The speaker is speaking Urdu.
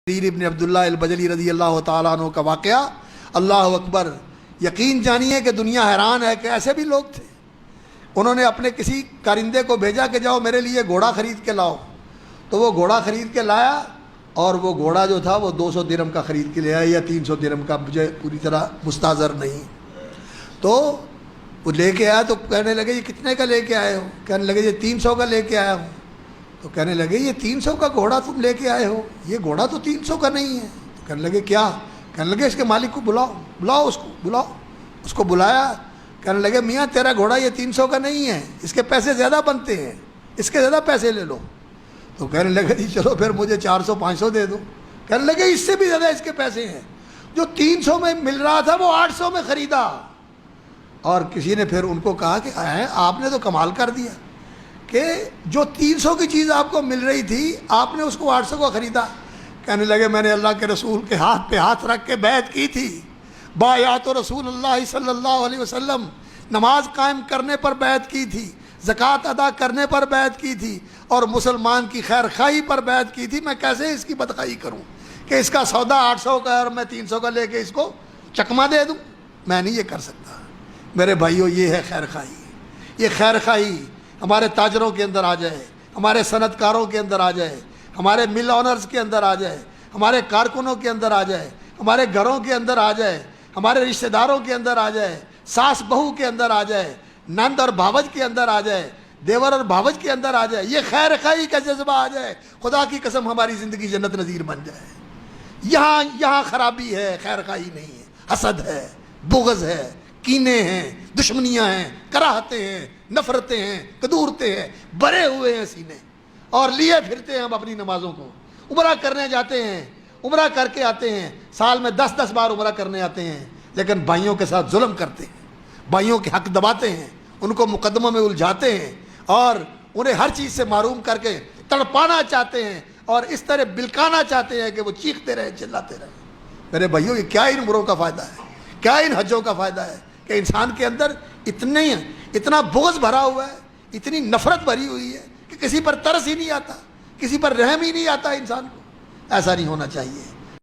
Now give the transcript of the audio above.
ابن عبداللہ البجلی رضی اللہ تعالیٰ عنہ کا واقعہ، اللہ اکبر، یقین جانیے کہ دنیا حیران ہے کہ ایسے بھی لوگ تھے۔ انہوں نے اپنے کسی کارندے کو بھیجا کہ جاؤ میرے لیے گھوڑا خرید کے لاؤ، تو وہ گھوڑا خرید کے لایا، اور وہ گھوڑا جو تھا وہ 200 درہم کا خرید کے لے آیا یا 300 درہم کا، مجھے پوری طرح مستحضر نہیں۔ تو وہ لے کے آیا تو کہنے لگے یہ کتنے کا لے کے آئے ہو؟ کہنے لگے یہ 300 کا لے کے آیا ہوں۔ تو کہنے لگے یہ 300 کا گھوڑا تم لے کے آئے ہو؟ یہ گھوڑا تو 300 کا نہیں ہے۔ تو کہنے لگے کیا؟ کہنے لگے اس کے مالک کو بلاؤ اس کو بلایا۔ کہنے لگے میاں تیرا گھوڑا یہ 300 کا نہیں ہے، اس کے پیسے زیادہ بنتے ہیں، اس کے زیادہ پیسے لے لو۔ تو کہنے لگے جی چلو پھر مجھے 400-500 دے دو۔ کہنے لگے اس سے بھی زیادہ اس کے پیسے ہیں، جو 300 میں مل رہا تھا وہ 800 میں خریدا۔ اور کسی نے پھر ان کو کہا کہ آپ نے تو کمال کر دیا کہ جو 300 کی چیز آپ کو مل رہی تھی آپ نے اس کو 800 کا خریدا۔ کہنے لگے میں نے اللہ کے رسول کے ہاتھ پہ ہاتھ رکھ کے بیعت کی تھی، بایعت رسول اللہ صلی اللہ علیہ وسلم، نماز قائم کرنے پر بیعت کی تھی، زکوٰۃ ادا کرنے پر بیعت کی تھی، اور مسلمان کی خیر خواہی پر بیعت کی تھی۔ میں کیسے اس کی بدخواہی کروں کہ اس کا سودا 800 کا ہے اور میں 300 کا لے کے اس کو چکما دے دوں؟ میں نہیں یہ کر سکتا۔ میرے بھائیوں، یہ ہے خیر خواہی۔ یہ خیر خواہی ہمارے تاجروں کے اندر آ جائے، ہمارے صنعت کاروں کے اندر آ جائے، ہمارے مل آنرز کے اندر آ جائے، ہمارے کارکنوں کے اندر آ جائے، ہمارے گھروں کے اندر آ جائے، ہمارے رشتہ داروں کے اندر آ جائے، ساس بہو کے اندر آ جائے، نند اور بھاوج کے اندر آ جائے، دیور اور بھاوج کے اندر آ جائے، یہ خیر خواہی کا جذبہ آ جائے، خدا کی قسم ہماری زندگی جنت نظیر بن جائے۔ یہاں خرابی ہے، خیر خواہی نہیں ہے، حسد ہے، بغض ہے، کینے ہیں، دشمنیاں ہیں، کراہتیں ہیں، نفرتیں ہیں، قدورتیں ہیں، بھرے ہوئے ہیں سینے، اور لیے پھرتے ہیں ہم اپنی نمازوں کو۔ عمرہ کرنے جاتے ہیں، عمرہ کر کے آتے ہیں، سال میں 10 بار عمرہ کرنے آتے ہیں، لیکن بھائیوں کے ساتھ ظلم کرتے ہیں، بھائیوں کے حق دباتے ہیں، ان کو مقدموں میں الجھاتے ہیں، اور انہیں ہر چیز سے محروم کر کے تڑپانا چاہتے ہیں، اور اس طرح بلکانا چاہتے ہیں کہ وہ چیختے رہے، چلاتے رہے۔ میرے بھائیوں، یہ کیا ان عمروں کا فائدہ ہے، کیا ان حجوں کا فائدہ ہے کہ انسان کے اندر اتنا بغض بھرا ہوا ہے، اتنی نفرت بھری ہوئی ہے کہ کسی پر ترس ہی نہیں آتا، کسی پر رحم ہی نہیں آتا انسان کو۔ ایسا نہیں ہونا چاہیے۔